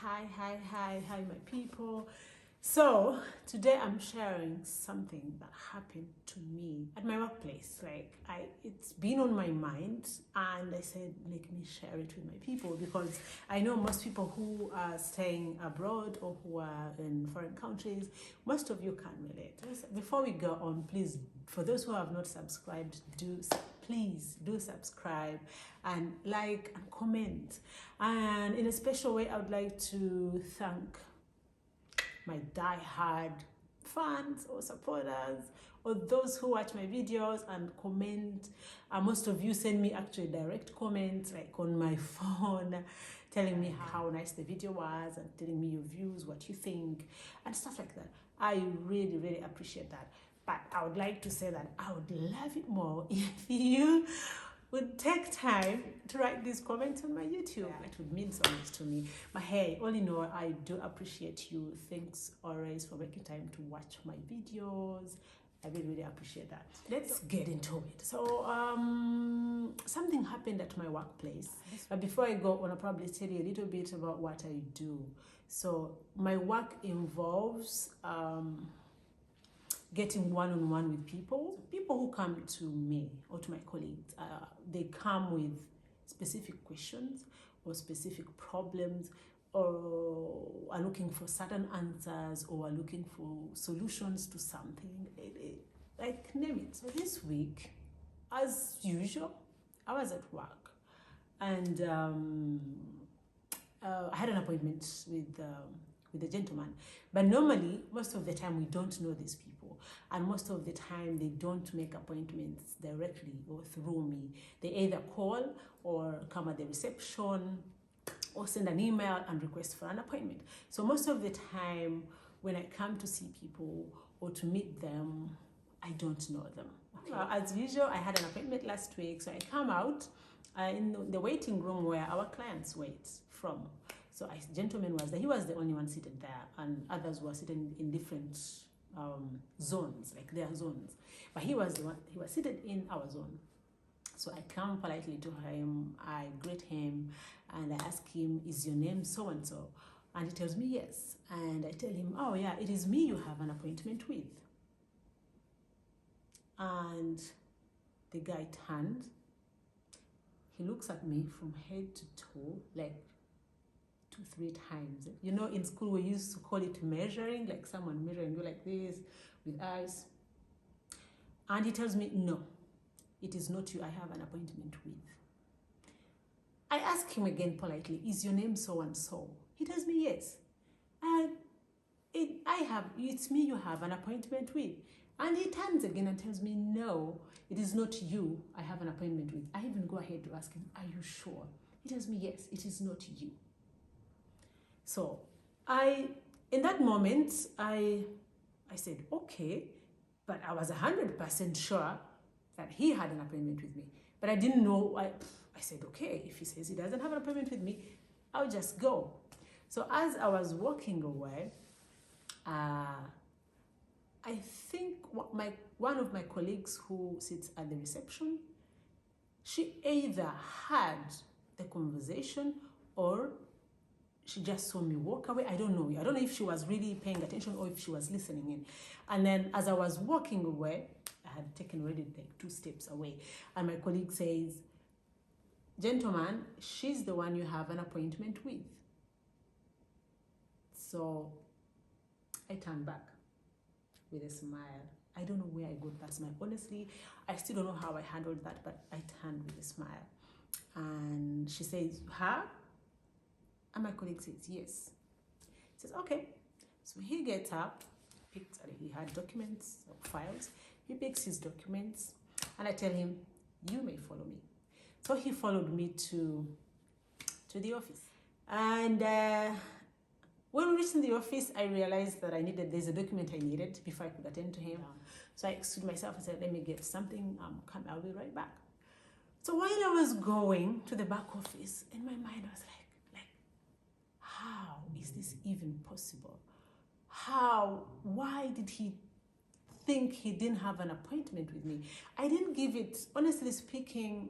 Hi, my people. So today I'm sharing something that happened to me at my workplace. It's been on my mind, and I said, let me share it with my people, because I know most people who are staying abroad or who are in foreign countries, most of you can relate. Before we go on, please, for those who have not subscribed, please do subscribe and like and comment. And in a special way, I would like to thank my die-hard fans or supporters, or those who watch my videos and comment. Most of you send me actually direct comments, like on my phone, telling me how nice the video was and telling me your views, what you think, and stuff like that. I really appreciate that. But I would like to say that I would love it more if you would take time to write these comments on my YouTube. It would mean so much to me. But hey, all in all, I do appreciate you. Thanks always for making time to watch my videos. I really appreciate that. Let's get into it. So something happened at my workplace. But before I go, I want to probably tell you a little bit about what I do. So my work involves getting one-on-one with people who come to me or to my colleagues. They come with specific questions or specific problems, or are looking for certain answers, or are looking for solutions to something. Like, name it. So this week, as usual, I was at work, and I had an appointment with a gentleman. But normally, most of the time, we don't know these people. And most of the time, they don't make appointments directly or through me. They either call or come at the reception or send an email and request for an appointment. So most of the time, when I come to see people or to meet them, I don't know them. Okay. As usual, I had an appointment last week, so I come out in the waiting room where our clients wait from. So a gentleman was there. He was the only one seated there, and others were sitting in different zones, like their zones. But he was the one. He was seated in our zone. So I come politely to him. I greet him, and I ask him, "Is your name so and so?" And he tells me yes. And I tell him, "Oh yeah, it is me you have an appointment with." And the guy turned. He looks at me from head to toe, like 2-3 times. You know, in school we used to call it measuring, like someone measuring you like this with eyes. And he tells me, "No, it is not you I have an appointment with." I ask him again politely, "Is your name so and so?" He tells me yes. And it's me you have an appointment with. And he turns again and tells me, "No, it is not you I have an appointment with." I even go ahead to ask him, "Are you sure?" He tells me, "Yes, it is not you." So in that moment, I said, okay, but I was 100% sure that he had an appointment with me. But I didn't know. I said, okay, if he says he doesn't have an appointment with me, I'll just go. So as I was walking away, I think one of my colleagues who sits at the reception, she either had the conversation or she just saw me walk away. I don't know. I don't know if she was really paying attention or if she was listening in. And then as I was walking away, I had taken already like 2 steps away. And my colleague says, "Gentleman, she's the one you have an appointment with." So I turned back with a smile. I don't know where I got that smile. Honestly, I still don't know how I handled that, but I turned with a smile. And she says, "Her?" And my colleague says, "Yes." He says, "Okay." So he gets up, he had documents or files. He picks his documents, and I tell him, "You may follow me." So he followed me to the office. And when we reached in the office, I realized that there's a document I needed before I could attend to him. So I excused myself and said, "Let me get something. I'll be right back." So while I was going to the back office, in my mind, I was like, how is this even possible? Why did he think he didn't have an appointment with me? I didn't give it, honestly speaking,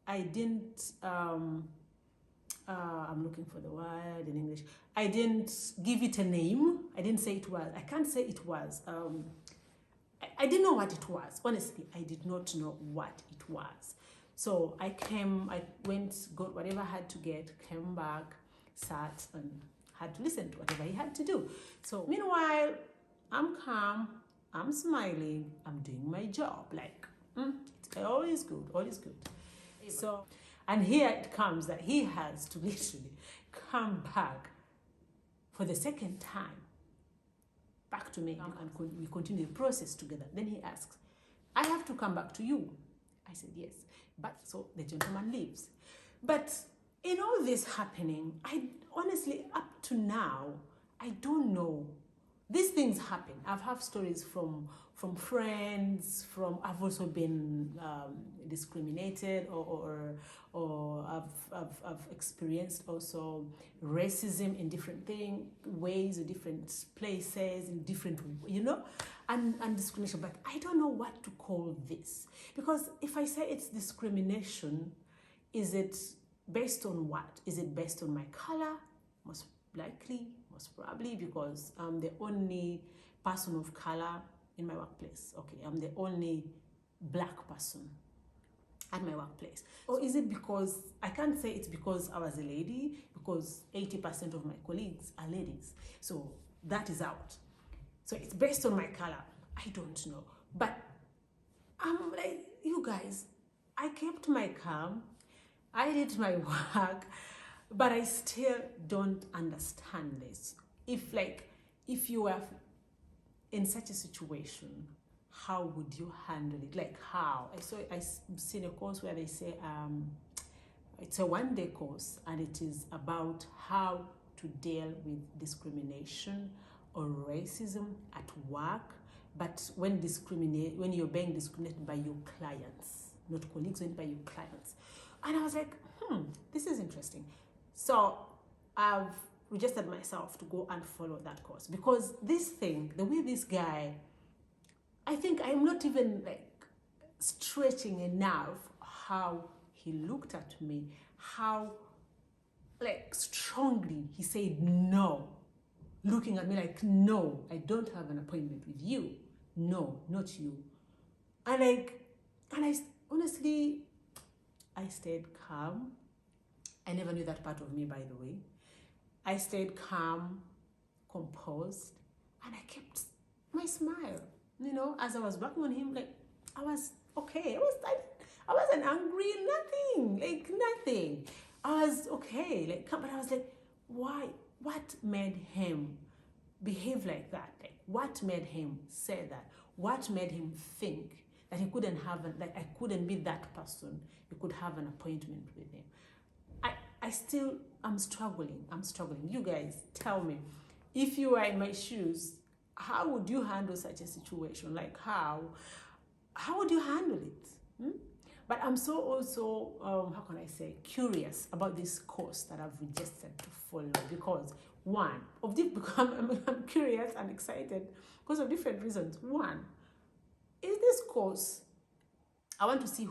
I didn't I'm looking for the word in English. I didn't give it a name. I didn't say it was. I can't say it was. I didn't know what it was. Honestly, I did not know what it was. So I went, got whatever I had to get, came back, sat, and had to listen to whatever he had to do. So meanwhile, I'm calm, I'm smiling, I'm doing my job. Like, it's always good, always good. So, and here it comes that he has to literally come back for the second time back to me, and we continue the process together. Then he asks, I have to come back to you. I said, yes. But so the gentleman leaves. But in all this happening, I honestly, up to now, I don't know. These things happen. I've had stories from friends, I've also been discriminated, or I've experienced also racism in different ways, in different places, in different, and discrimination. But I don't know what to call this, because if I say it's discrimination, is it based on what? Is it based on my color? Most likely, most probably, because I'm the only person of color in my workplace. Okay, I'm the only black person at my workplace. Or is it because, I can't say it's because I was a lady, because 80% of my colleagues are ladies. So that is out. So it's based on my color. I don't know. But I'm like, you guys, I kept my calm. I did my work, but I still don't understand this. If you were in such a situation, how would you handle it? Like how? I've seen a course where they say it's a one-day course, and it is about how to deal with discrimination or racism at work, but when you're being discriminated by your clients, not colleagues, but by your clients. And I was like, this is interesting. So I've registered myself to go and follow that course, because this thing, the way this guy, I think I'm not even like stretching enough how he looked at me, how like strongly he said no, looking at me like, no, I don't have an appointment with you. No, not you. And I honestly, I stayed calm. I never knew that part of me, by the way. I stayed calm, composed, and I kept my smile. As I was working on him, like, I was okay. I wasn't angry, nothing. I was okay, but I was like, why? What made him behave like that? Like, what made him say that? What made him think that he couldn't I couldn't be that person? You could have an appointment with him. I'm struggling. You guys, tell me, if you were in my shoes, how would you handle such a situation? Like how would you handle it? But I'm so also, how can I say, curious about this course that I've registered to follow, because I'm curious and excited because of different reasons. One, is this course, I want to see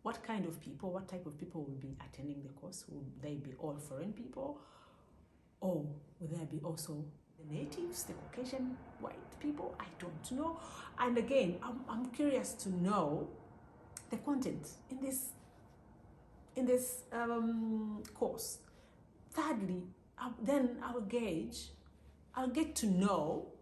what type of people will be attending the course. Will they be all foreign people? Or will there be also the natives, the Caucasian white people? I don't know. And again, I'm curious to know the content in this course. Thirdly, then I'll get to know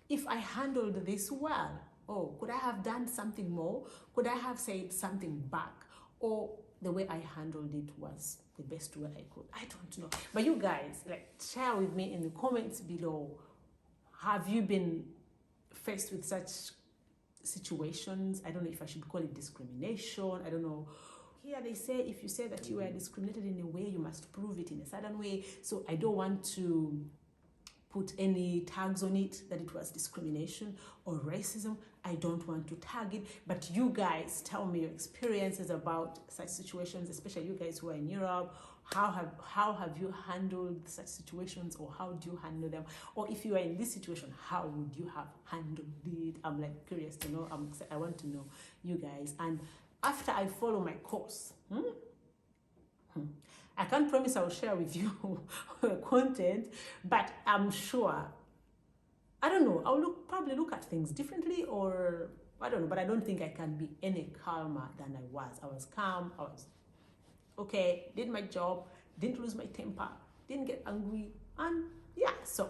if I handled this well. Oh, could I have done something more? Could I have said something back? Or the way I handled it was the best way I could? I don't know. But you guys, share with me in the comments below. Have you been faced with such situations? I don't know if I should call it discrimination. I don't know. Here they say, if you say that you were discriminated in a way, you must prove it in a certain way. So I don't want to put any tags on it that it was discrimination or racism. I don't want to tag it, but you guys tell me your experiences about such situations, especially you guys who are in Europe. How have you handled such situations, or how do you handle them? Or if you are in this situation, how would you have handled it? I'm curious to know. I want to know, you guys. And after I follow my course, I can't promise I'll share with you content, but I'm sure, I don't know, I'll probably look at things differently, or I don't know, but I don't think I can be any calmer than I was. I was calm, I was okay, did my job, didn't lose my temper, didn't get angry, and yeah, so